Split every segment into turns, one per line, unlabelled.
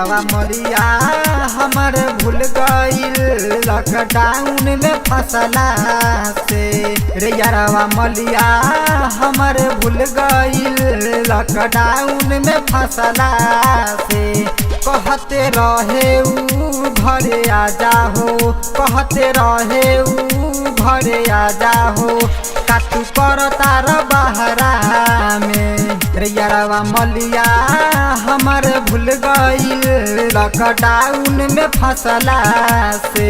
यारवा मलिया हमर भूल गईल लॉकडाउन में फसला से। रे यारवा मलिया हमर भूल गईल लॉकडाउन में फसला से। कहते रहे ऊ घरे आजा हो, कहते रहे ऊ घरे आजा हो, कातू कर तार बहरा में। रे यारवा मलिया हमर भूल गईल लॉकडाउन में फसला से।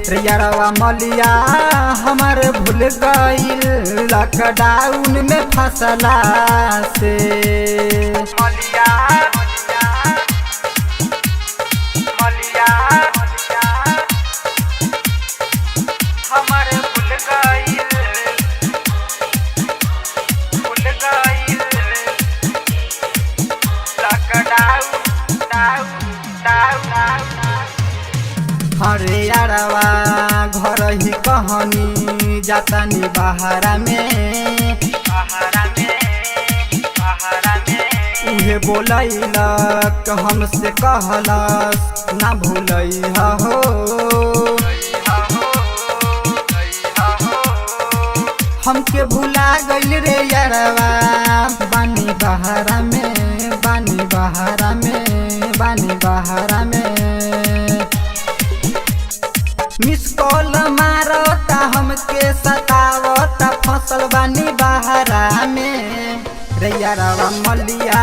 रे यारवा मलिया हमर भूल गईल लॉकडाउन में फसला से। मलिया हमर भूल गईल हरे यारवा घर ही कहनी जातानी बहरा में, उहे बोलैलक हमसे कहलस ना भूलैहा हो। हमके भुला गइल रे यारवा बानी बहरा में, बानी बहरा में, बानी बहरा में। मिस कॉल मारता हमके सतावता फसल बानी बहरा में। रे यारवा मलिया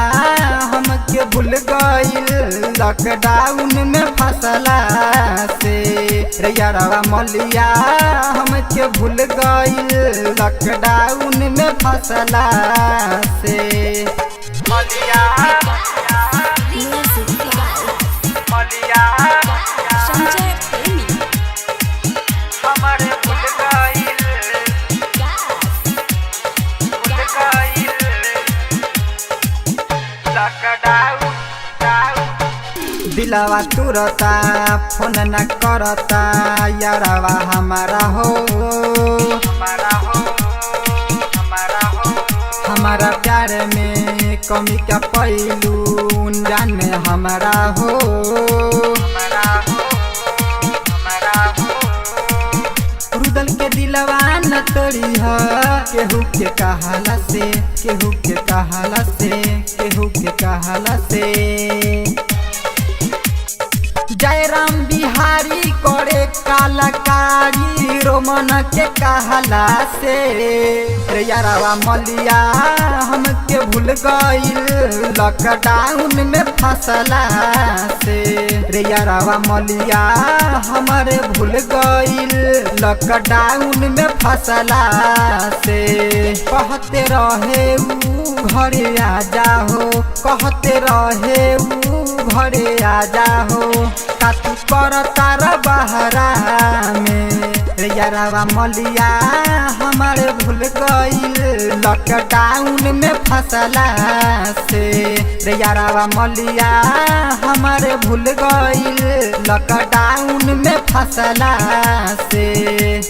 हमके भूल गईल लॉकडाउन में फसला से। रे यारवा मलिया हमके भूल गईल लॉकडाउन में फसला से। मलिया हमर भूल गईल लॉकडाउन। दिलवा तुरता फोन न करता यारवा हमारा हो, हमारा प्यार में कमी का पहलू जान में हमारा हो। रुदल के दिलवा न तोड़ी है केहू के कहला से, केहू के कहला से, केहू के कहला से। जयराम बिहारी करे कलाकारी रोमन के कहला से। रे यारवा मलिया हमके भूल गईल लॉकडाउन में फसला से। रे यारवा मलिया हमरे भूल गईल लॉकडाउन में फसला से। कहते रहे ऊ घरे आजा हो, कहते रहे ऊ घरे आजा हो, कातू कर तार बहरा में। रे यारवा मलिया हमर भूल गईल लॉकडाउन में फसला से। रे यारवा मलिया हमर भूल गईल लॉकडाउन में फसला से।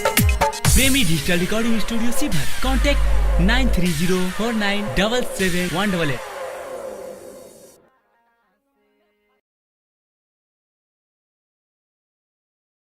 प्रेमी डिजिटल रिकॉर्डिंग स्टूडियो सीभर। कॉन्टैक्ट 9304977188।